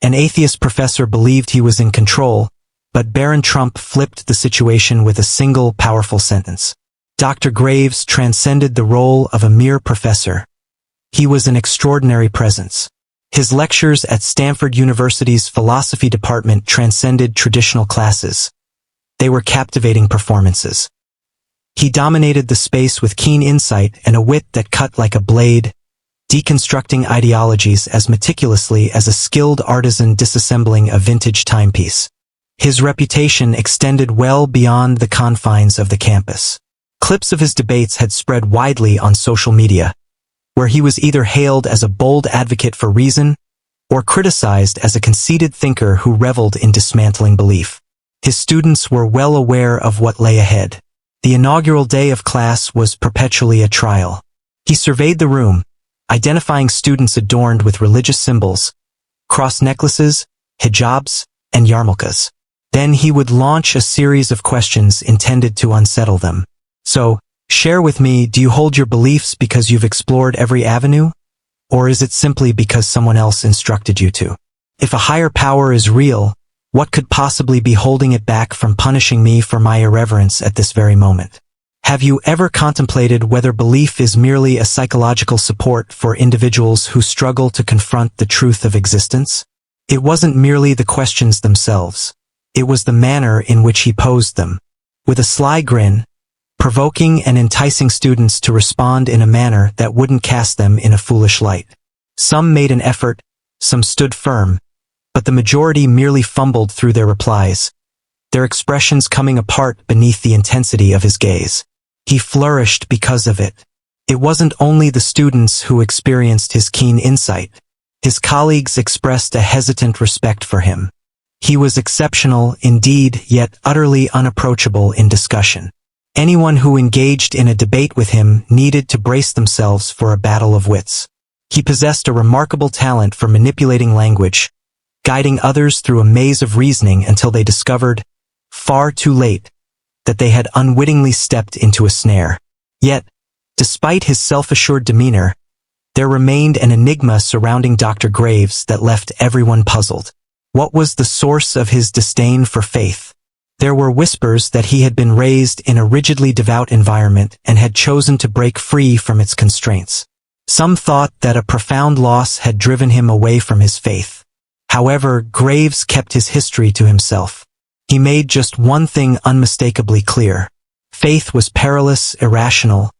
An atheist professor believed he was in control, but Barron Trump flipped the situation with a single powerful sentence. Dr. Graves transcended the role of a mere professor. He was an extraordinary presence. His lectures at Stanford University's philosophy department transcended traditional classes. They were captivating performances. He dominated the space with keen insight and a wit that cut like a blade, deconstructing ideologies as meticulously as a skilled artisan disassembling a vintage timepiece. His reputation extended well beyond the confines of the campus. Clips of his debates had spread widely on social media, where he was either hailed as a bold advocate for reason or criticized as a conceited thinker who reveled in dismantling belief. His students were well aware of what lay ahead. The inaugural day of class was perpetually a trial. He surveyed the room, identifying students adorned with religious symbols, cross necklaces, hijabs, and yarmulkes. Then he would launch a series of questions intended to unsettle them. So, share with me, do you hold your beliefs because you've explored every avenue? Or is it simply because someone else instructed you to? If a higher power is real, what could possibly be holding it back from punishing me for my irreverence at this very moment? Have you ever contemplated whether belief is merely a psychological support for individuals who struggle to confront the truth of existence? It wasn't merely the questions themselves. It was the manner in which he posed them. With a sly grin, provoking and enticing students to respond in a manner that wouldn't cast them in a foolish light. Some made an effort, some stood firm, but the majority merely fumbled through their replies, their expressions coming apart beneath the intensity of his gaze. He flourished because of it. It wasn't only the students who experienced his keen insight. His colleagues expressed a hesitant respect for him. He was exceptional indeed, yet utterly unapproachable in discussion. Anyone who engaged in a debate with him needed to brace themselves for a battle of wits. He possessed a remarkable talent for manipulating language, guiding others through a maze of reasoning until they discovered, far too late, that they had unwittingly stepped into a snare. Yet, despite his self-assured demeanor, there remained an enigma surrounding Dr. Graves that left everyone puzzled. What was the source of his disdain for faith? There were whispers that he had been raised in a rigidly devout environment and had chosen to break free from its constraints. Some thought that a profound loss had driven him away from his faith. However, Graves kept his history to himself. He made just one thing unmistakably clear. Faith was perilous, irrational,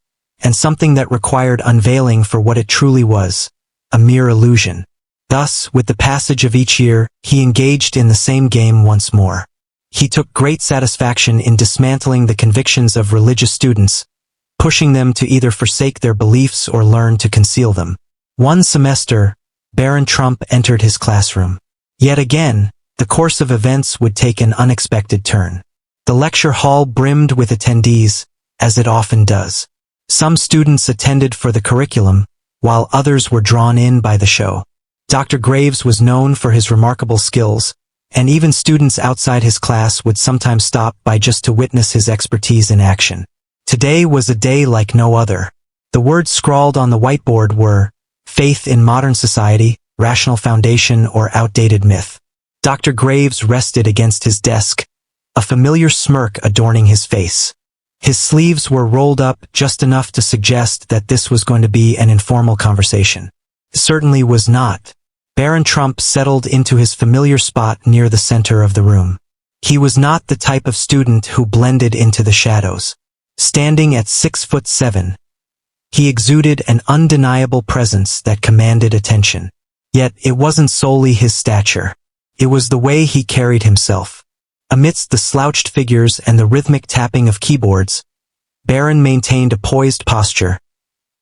and something that required unveiling for what it truly was, a mere illusion. Thus, with the passage of each year, he engaged in the same game once more. He took great satisfaction in dismantling the convictions of religious students, pushing them to either forsake their beliefs or learn to conceal them. One semester, Barron Trump entered his classroom. Yet again, the course of events would take an unexpected turn. The lecture hall brimmed with attendees, as it often does. Some students attended for the curriculum, while others were drawn in by the show. Dr. Graves was known for his remarkable skills, and even students outside his class would sometimes stop by just to witness his expertise in action. Today was a day like no other. The words scrawled on the whiteboard were, "Faith in modern society, rational foundation or outdated myth." Dr. Graves rested against his desk, a familiar smirk adorning his face. His sleeves were rolled up just enough to suggest that this was going to be an informal conversation. It certainly was not. Barron Trump settled into his familiar spot near the center of the room. He was not the type of student who blended into the shadows. Standing at 6'7", he exuded an undeniable presence that commanded attention. Yet it wasn't solely his stature. It was the way he carried himself. Amidst the slouched figures and the rhythmic tapping of keyboards, Barron maintained a poised posture,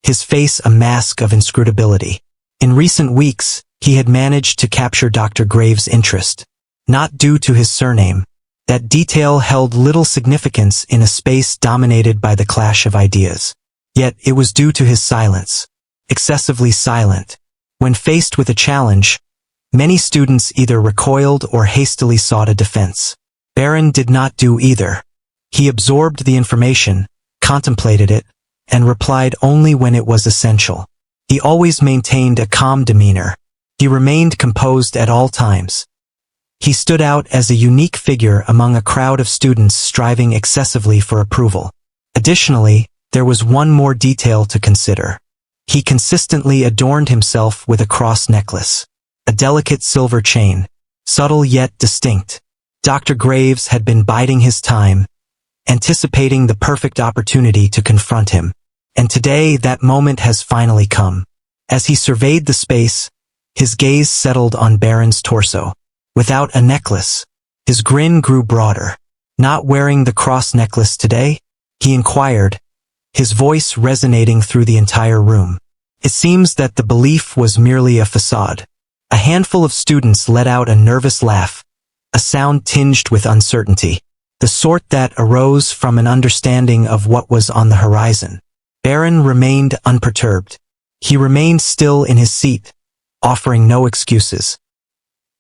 his face a mask of inscrutability. In recent weeks, he had managed to capture Dr. Graves' interest, not due to his surname. That detail held little significance in a space dominated by the clash of ideas. Yet it was due to his silence, excessively silent. When faced with a challenge, many students either recoiled or hastily sought a defense. Barron did not do either. He absorbed the information, contemplated it, and replied only when it was essential. He always maintained a calm demeanor, He remained composed at all times. He stood out as a unique figure among a crowd of students striving excessively for approval. Additionally, there was one more detail to consider. He consistently adorned himself with a cross necklace, a delicate silver chain, subtle yet distinct. Dr. Graves had been biding his time, anticipating the perfect opportunity to confront him. And today that moment has finally come. As he surveyed the space, his gaze settled on Barron's torso. Without a necklace, his grin grew broader. "Not wearing the cross necklace today?" he inquired, his voice resonating through the entire room. It seems that the belief was merely a facade. A handful of students let out a nervous laugh, a sound tinged with uncertainty, the sort that arose from an understanding of what was on the horizon. Barron remained unperturbed. He remained still in his seat, offering no excuses.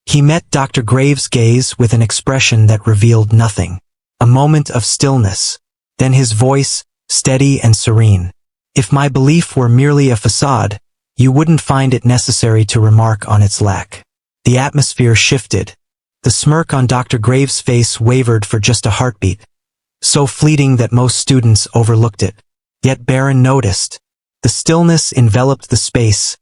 He met Dr. Graves' gaze with an expression that revealed nothing. A moment of stillness. Then his voice, steady and serene. "If my belief were merely a facade, you wouldn't find it necessary to remark on its lack." The atmosphere shifted. The smirk on Dr. Graves' face wavered for just a heartbeat, so fleeting that most students overlooked it. Yet Barron noticed. The stillness enveloped the space,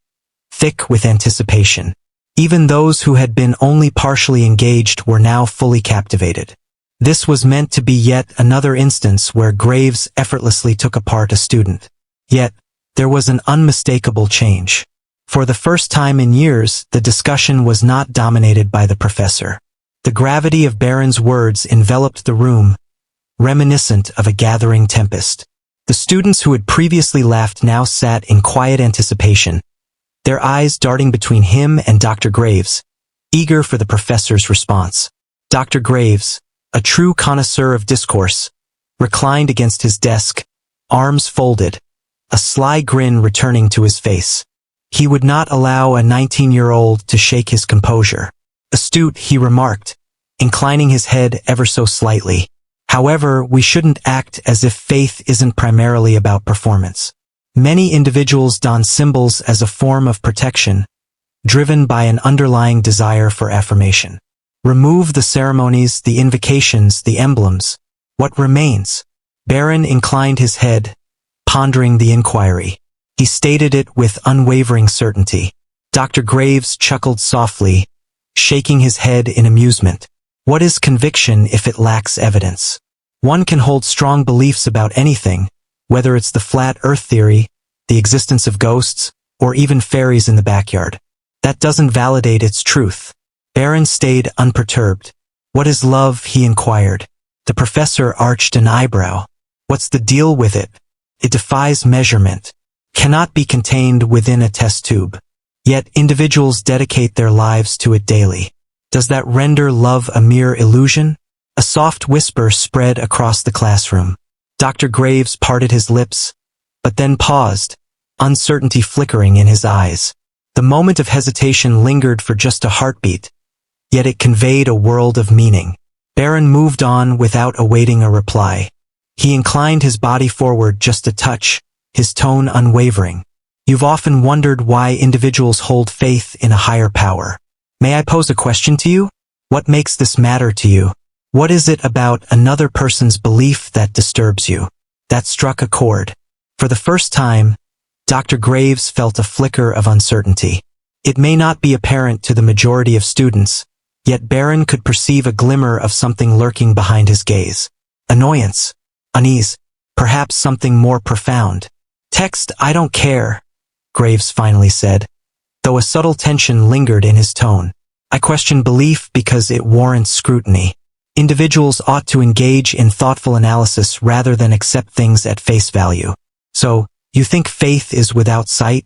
thick with anticipation. Even those who had been only partially engaged were now fully captivated. This was meant to be yet another instance where Graves effortlessly took apart a student. Yet, there was an unmistakable change. For the first time in years, the discussion was not dominated by the professor. The gravity of Barron's words enveloped the room, reminiscent of a gathering tempest. The students who had previously laughed now sat in quiet anticipation, their eyes darting between him and Dr. Graves, eager for the professor's response. Dr. Graves, a true connoisseur of discourse, reclined against his desk, arms folded, a sly grin returning to his face. He would not allow a 19-year-old to shake his composure. "Astute," he remarked, inclining his head ever so slightly. "However, we shouldn't act as if faith isn't primarily about performance. Many individuals don symbols as a form of protection, driven by an underlying desire for affirmation. Remove the ceremonies, the invocations, the emblems. What remains?" Barron inclined his head, pondering the inquiry. He stated it with unwavering certainty. Dr. Graves chuckled softly, shaking his head in amusement. "What is conviction if it lacks evidence? One can hold strong beliefs about anything, whether it's the flat earth theory, the existence of ghosts, or even fairies in the backyard. That doesn't validate its truth." Barron stayed unperturbed. "What is love?" he inquired. The professor arched an eyebrow. "What's the deal with it? It defies measurement, cannot be contained within a test tube. Yet individuals dedicate their lives to it daily. Does that render love a mere illusion?" A soft whisper spread across the classroom. Dr. Graves parted his lips, but then paused, uncertainty flickering in his eyes. The moment of hesitation lingered for just a heartbeat, yet it conveyed a world of meaning. Barron moved on without awaiting a reply. He inclined his body forward just a touch, his tone unwavering. "You've often wondered why individuals hold faith in a higher power. May I pose a question to you? What makes this matter to you? What is it about another person's belief that disturbs you?" That struck a chord. For the first time, Dr. Graves felt a flicker of uncertainty. It may not be apparent to the majority of students, yet Barron could perceive a glimmer of something lurking behind his gaze. Annoyance, unease, perhaps something more profound. "Text, I don't care," Graves finally said, though a subtle tension lingered in his tone. "I question belief because it warrants scrutiny. Individuals ought to engage in thoughtful analysis rather than accept things at face value." "So, you think faith is without sight?"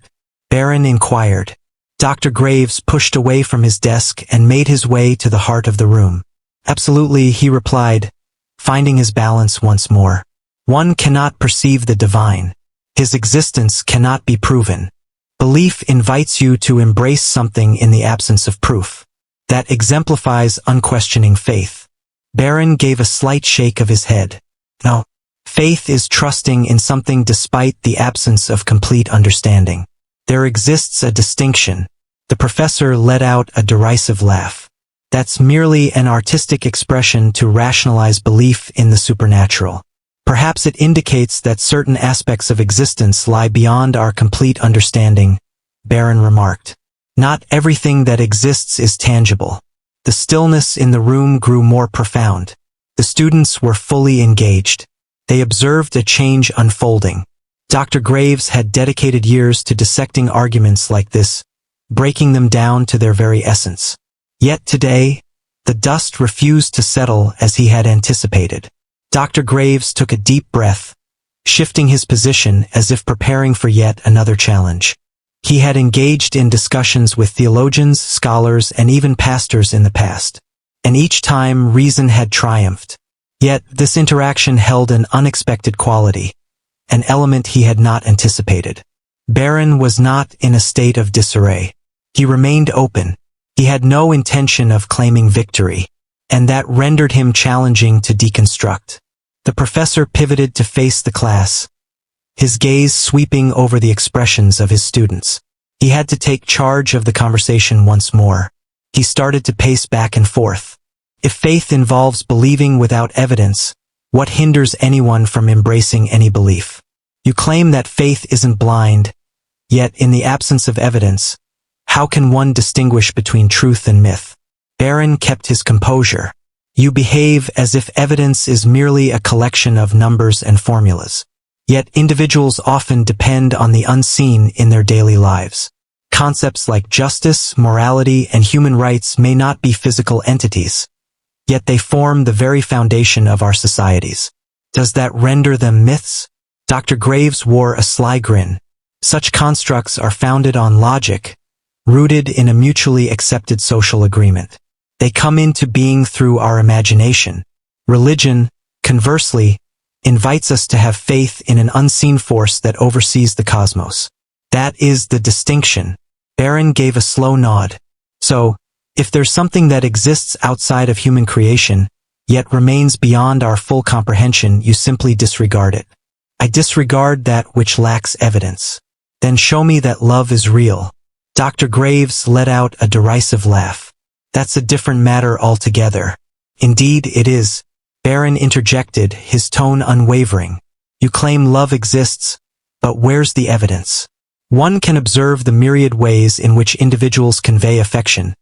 Barron inquired. Dr. Graves pushed away from his desk and made his way to the heart of the room. "Absolutely," he replied, finding his balance once more. "One cannot perceive the divine. His existence cannot be proven. Belief invites you to embrace something in the absence of proof. That exemplifies unquestioning faith." Barron gave a slight shake of his head. "No. Faith is trusting in something despite the absence of complete understanding. There exists a distinction. The professor let out a derisive laugh. That's merely an artistic expression to rationalize belief in the supernatural. Perhaps it indicates that certain aspects of existence lie beyond our complete understanding, Barron remarked. Not everything that exists is tangible. The stillness in the room grew more profound. The students were fully engaged. They observed a change unfolding. Dr. Graves had dedicated years to dissecting arguments like this, breaking them down to their very essence. Yet today, the dust refused to settle as he had anticipated. Dr. Graves took a deep breath, shifting his position as if preparing for yet another challenge. He had engaged in discussions with theologians, scholars, and even pastors in the past, and each time reason had triumphed. Yet this interaction held an unexpected quality, an element he had not anticipated. Barron was not in a state of disarray. He remained open. He had no intention of claiming victory, and that rendered him challenging to deconstruct. The professor pivoted to face the class, his gaze sweeping over the expressions of his students. He had to take charge of the conversation once more. He started to pace back and forth. If faith involves believing without evidence, what hinders anyone from embracing any belief? You claim that faith isn't blind, yet in the absence of evidence, how can one distinguish between truth and myth? Barron kept his composure. You behave as if evidence is merely a collection of numbers and formulas. Yet individuals often depend on the unseen in their daily lives. Concepts like justice, morality, and human rights may not be physical entities, yet they form the very foundation of our societies. Does that render them myths? Dr. Graves wore a sly grin. Such constructs are founded on logic, rooted in a mutually accepted social agreement. They come into being through our imagination. Religion, conversely, invites us to have faith in an unseen force that oversees the cosmos. That is the distinction. Barron gave a slow nod. So, if there's something that exists outside of human creation, yet remains beyond our full comprehension, you simply disregard it. I disregard that which lacks evidence. Then show me that love is real. Dr. Graves let out a derisive laugh. That's a different matter altogether. Indeed it is. Barron interjected, his tone unwavering. You claim love exists, but where's the evidence? One can observe the myriad ways in which individuals convey affection,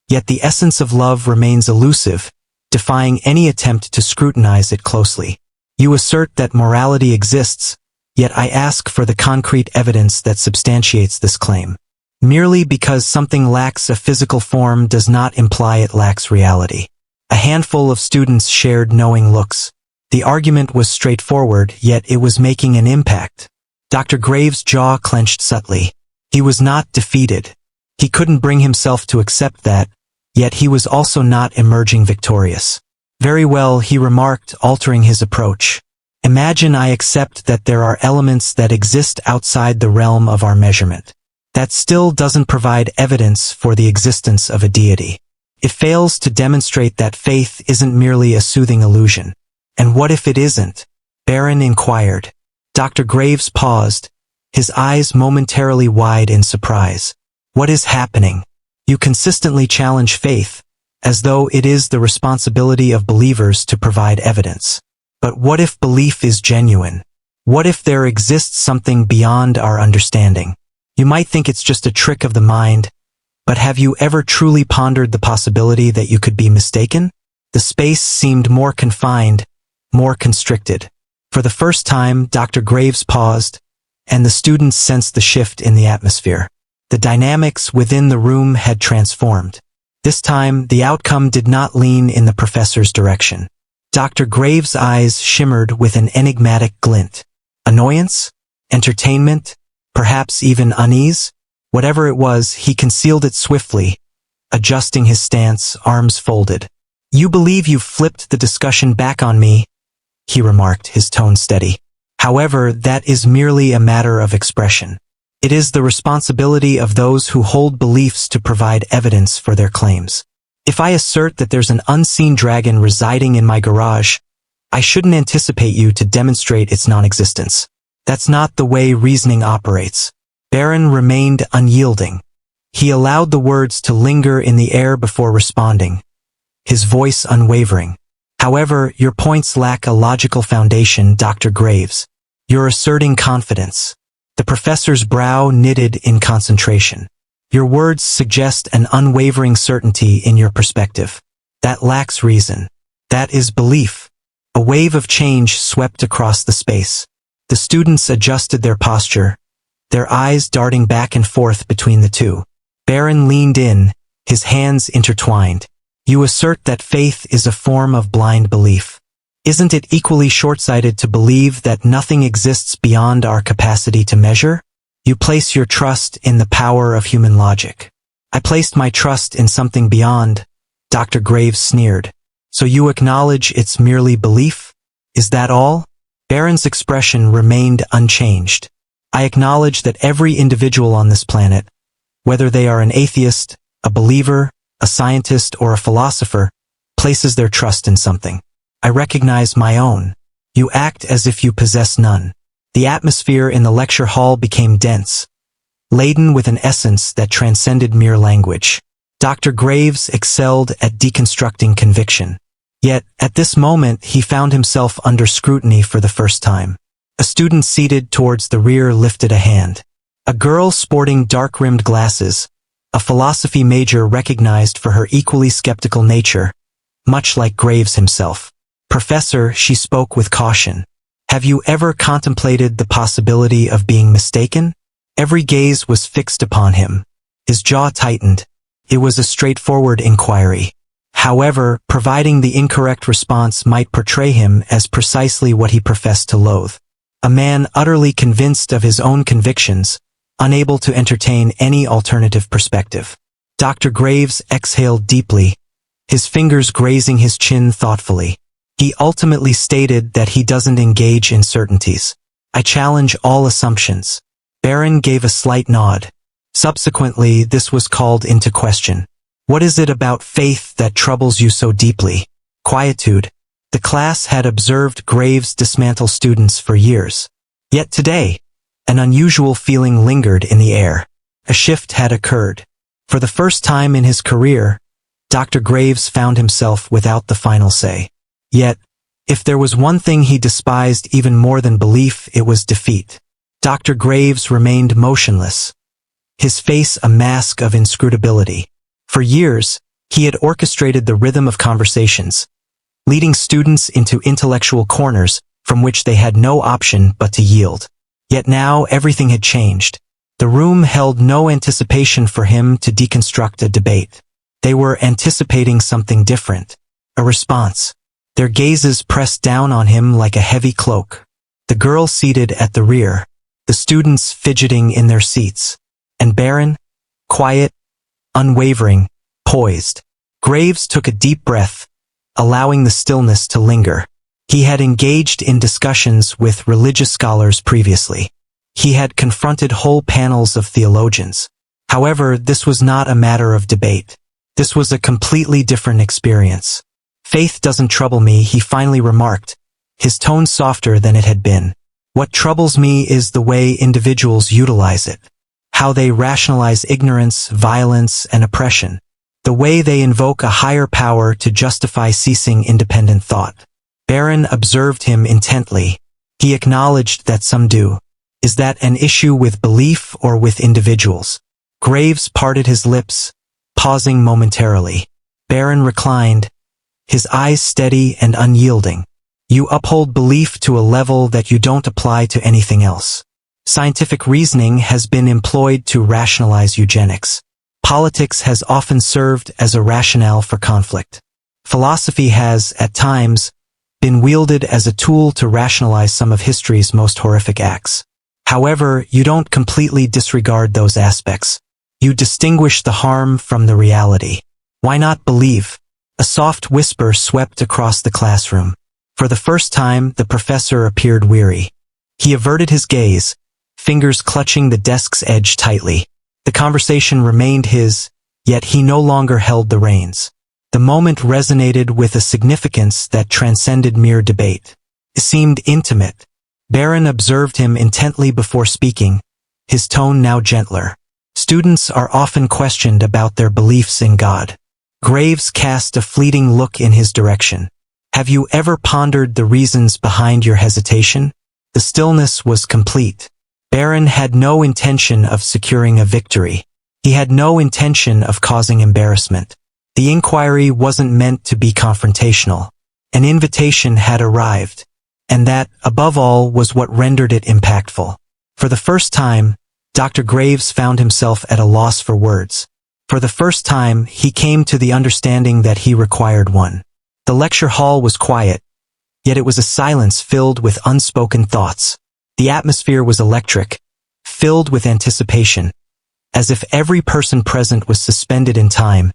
yet the essence of love remains elusive, defying any attempt to scrutinize it closely. You assert that morality exists, yet I ask for the concrete evidence that substantiates this claim. Merely because something lacks a physical form does not imply it lacks reality. A handful of students shared knowing looks. The argument was straightforward, yet it was making an impact. Dr. Graves' jaw clenched subtly. He was not defeated. He couldn't bring himself to accept that, yet he was also not emerging victorious. Very well, he remarked, altering his approach. Imagine I accept that there are elements that exist outside the realm of our measurement. That still doesn't provide evidence for the existence of a deity. It fails to demonstrate that faith isn't merely a soothing illusion. And what if it isn't? Barron inquired. Dr. Graves paused, his eyes momentarily wide in surprise. What is happening? You consistently challenge faith, as though it is the responsibility of believers to provide evidence. But what if belief is genuine? What if there exists something beyond our understanding? You might think it's just a trick of the mind, but have you ever truly pondered the possibility that you could be mistaken? The space seemed more confined, more constricted. For the first time, Dr. Graves paused, and the students sensed the shift in the atmosphere. The dynamics within the room had transformed. This time, the outcome did not lean in the professor's direction. Dr. Graves' eyes shimmered with an enigmatic glint. Annoyance? Entertainment? Perhaps even unease? Whatever it was, he concealed it swiftly, adjusting his stance, arms folded. You believe you've flipped the discussion back on me, he remarked, his tone steady. However, that is merely a matter of expression. It is the responsibility of those who hold beliefs to provide evidence for their claims. If I assert that there's an unseen dragon residing in my garage, I shouldn't anticipate you to demonstrate its non-existence. That's not the way reasoning operates. Barron remained unyielding. He allowed the words to linger in the air before responding, his voice unwavering. However, your points lack a logical foundation, Dr. Graves. You're asserting confidence. The professor's brow knitted in concentration. Your words suggest an unwavering certainty in your perspective. That lacks reason. That is belief. A wave of change swept across the space. The students adjusted their posture, their eyes darting back and forth between the two. Barron leaned in, his hands intertwined. You assert that faith is a form of blind belief. Isn't it equally short-sighted to believe that nothing exists beyond our capacity to measure? You place your trust in the power of human logic. I placed my trust in something beyond, Dr. Graves sneered. So you acknowledge it's merely belief? Is that all? Barron's expression remained unchanged. I acknowledge that every individual on this planet, whether they are an atheist, a believer, a scientist, or a philosopher, places their trust in something. I recognize my own. You act as if you possess none. The atmosphere in the lecture hall became dense, laden with an essence that transcended mere language. Dr. Graves excelled at deconstructing conviction. Yet, at this moment, he found himself under scrutiny for the first time. A student seated towards the rear lifted a hand. A girl sporting dark-rimmed glasses, a philosophy major recognized for her equally skeptical nature, much like Graves himself. Professor, she spoke with caution. Have you ever contemplated the possibility of being mistaken? Every gaze was fixed upon him. His jaw tightened. It was a straightforward inquiry. However, providing the incorrect response might portray him as precisely what he professed to loathe. A man utterly convinced of his own convictions, unable to entertain any alternative perspective. Dr. Graves exhaled deeply, his fingers grazing his chin thoughtfully. He ultimately stated that he doesn't engage in certainties. I challenge all assumptions. Barron gave a slight nod. Subsequently, this was called into question. What is it about faith that troubles you so deeply? Quietude. The class had observed Graves dismantle students for years. Yet today, an unusual feeling lingered in the air. A shift had occurred. For the first time in his career, Dr. Graves found himself without the final say. Yet, if there was one thing he despised even more than belief, it was defeat. Dr. Graves remained motionless, his face a mask of inscrutability. For years, he had orchestrated the rhythm of conversations, leading students into intellectual corners from which they had no option but to yield. Yet now everything had changed. The room held no anticipation for him to deconstruct a debate. They were anticipating something different, a response. Their gazes pressed down on him like a heavy cloak. The girl seated at the rear, the students fidgeting in their seats, and Barron, quiet, unwavering, poised. Graves took a deep breath, allowing the stillness to linger. He had engaged in discussions with religious scholars previously. He had confronted whole panels of theologians. However, this was not a matter of debate. This was a completely different experience. Faith doesn't trouble me, he finally remarked, his tone softer than it had been. What troubles me is the way individuals utilize it. How they rationalize ignorance, violence, and oppression. The way they invoke a higher power to justify ceasing independent thought. Barron observed him intently. He acknowledged that some do. Is that an issue with belief or with individuals? Graves parted his lips, pausing momentarily. Barron reclined, his eyes steady and unyielding. You uphold belief to a level that you don't apply to anything else. Scientific reasoning has been employed to rationalize eugenics. Politics has often served as a rationale for conflict. Philosophy has, at times, been wielded as a tool to rationalize some of history's most horrific acts. However, you don't completely disregard those aspects. You distinguish the harm from the reality. Why not believe? A soft whisper swept across the classroom. For the first time, the professor appeared weary. He averted his gaze, fingers clutching the desk's edge tightly. The conversation remained his, yet he no longer held the reins. The moment resonated with a significance that transcended mere debate. It seemed intimate. Barron observed him intently before speaking, his tone now gentler. Students are often questioned about their beliefs in God. Graves cast a fleeting look in his direction. Have you ever pondered the reasons behind your hesitation? The stillness was complete. Barron had no intention of securing a victory. He had no intention of causing embarrassment. The inquiry wasn't meant to be confrontational. An invitation had arrived, and that, above all, was what rendered it impactful. For the first time, Dr. Graves found himself at a loss for words. For the first time, he came to the understanding that he required one. The lecture hall was quiet, yet it was a silence filled with unspoken thoughts. The atmosphere was electric, filled with anticipation, as if every person present was suspended in time,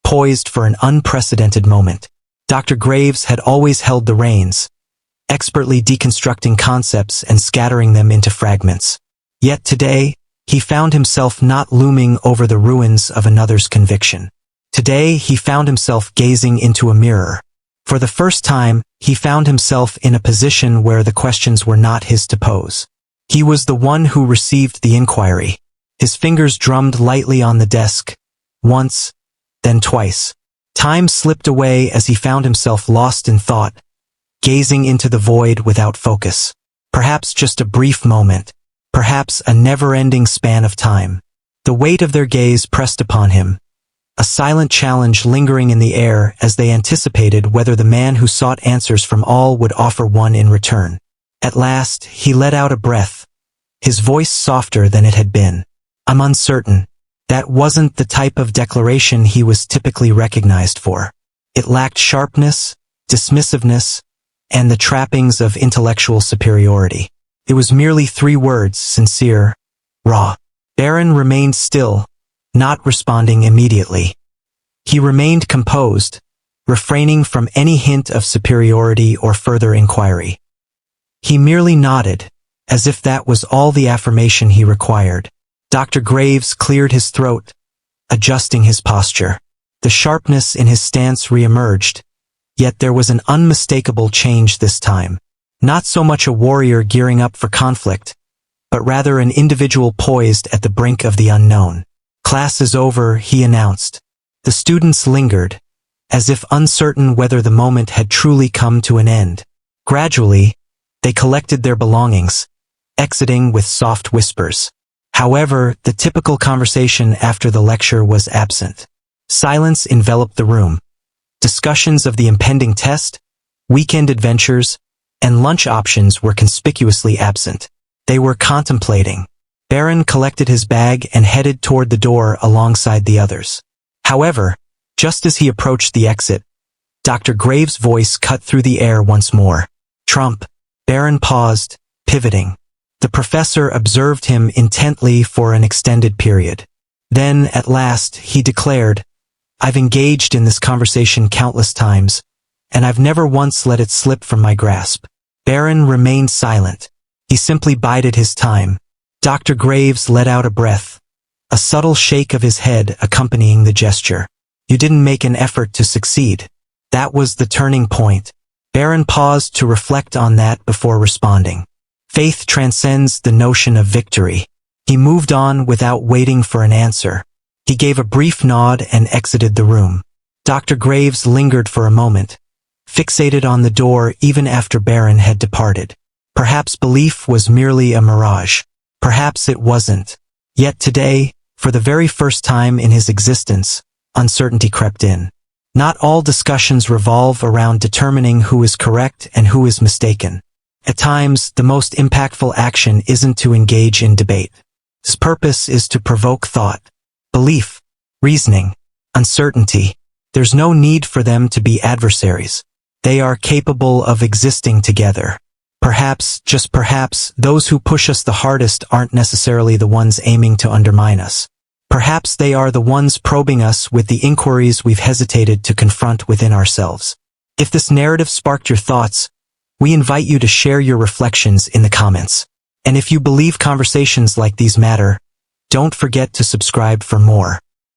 poised for an unprecedented moment. Dr. Graves had always held the reins, expertly deconstructing concepts and scattering them into fragments. Yet today, he found himself not looming over the ruins of another's conviction. Today, he found himself gazing into a mirror. For the first time, he found himself in a position where the questions were not his to pose. He was the one who received the inquiry. His fingers drummed lightly on the desk, once, then twice. Time slipped away as he found himself lost in thought, gazing into the void without focus. Perhaps just a brief moment, perhaps a never-ending span of time. The weight of their gaze pressed upon him, a silent challenge lingering in the air as they anticipated whether the man who sought answers from all would offer one in return. At last, he let out a breath, his voice softer than it had been. I'm uncertain. That wasn't the type of declaration he was typically recognized for. It lacked sharpness, dismissiveness, and the trappings of intellectual superiority. It was merely 3 words, sincere, raw. Barron remained still, not responding immediately. He remained composed, refraining from any hint of superiority or further inquiry. He merely nodded, as if that was all the affirmation he required. Dr. Graves cleared his throat, adjusting his posture. The sharpness in his stance reemerged, yet there was an unmistakable change this time. Not so much a warrior gearing up for conflict, but rather an individual poised at the brink of the unknown. Class is over, he announced. The students lingered, as if uncertain whether the moment had truly come to an end. Gradually, they collected their belongings, exiting with soft whispers. However, the typical conversation after the lecture was absent. Silence enveloped the room. Discussions of the impending test, weekend adventures, and lunch options were conspicuously absent. They were contemplating. Barron collected his bag and headed toward the door alongside the others. However, just as he approached the exit, Dr. Graves' voice cut through the air once more. Trump. Barron paused, pivoting. The professor observed him intently for an extended period. Then, at last, he declared, I've engaged in this conversation countless times, and I've never once let it slip from my grasp. Barron remained silent. He simply bided his time. Dr. Graves let out a breath, a subtle shake of his head accompanying the gesture. You didn't make an effort to succeed. That was the turning point. Barron paused to reflect on that before responding. Faith transcends the notion of victory. He moved on without waiting for an answer. He gave a brief nod and exited the room. Dr. Graves lingered for a moment, fixated on the door even after Barron had departed. Perhaps belief was merely a mirage. Perhaps it wasn't. Yet today, for the very first time in his existence, uncertainty crept in. Not all discussions revolve around determining who is correct and who is mistaken. At times, the most impactful action isn't to engage in debate. Its purpose is to provoke thought, belief, reasoning, uncertainty. There's no need for them to be adversaries. They are capable of existing together. Perhaps, just perhaps, those who push us the hardest aren't necessarily the ones aiming to undermine us. Perhaps they are the ones probing us with the inquiries we've hesitated to confront within ourselves. If this narrative sparked your thoughts, we invite you to share your reflections in the comments. And if you believe conversations like these matter, don't forget to subscribe for more.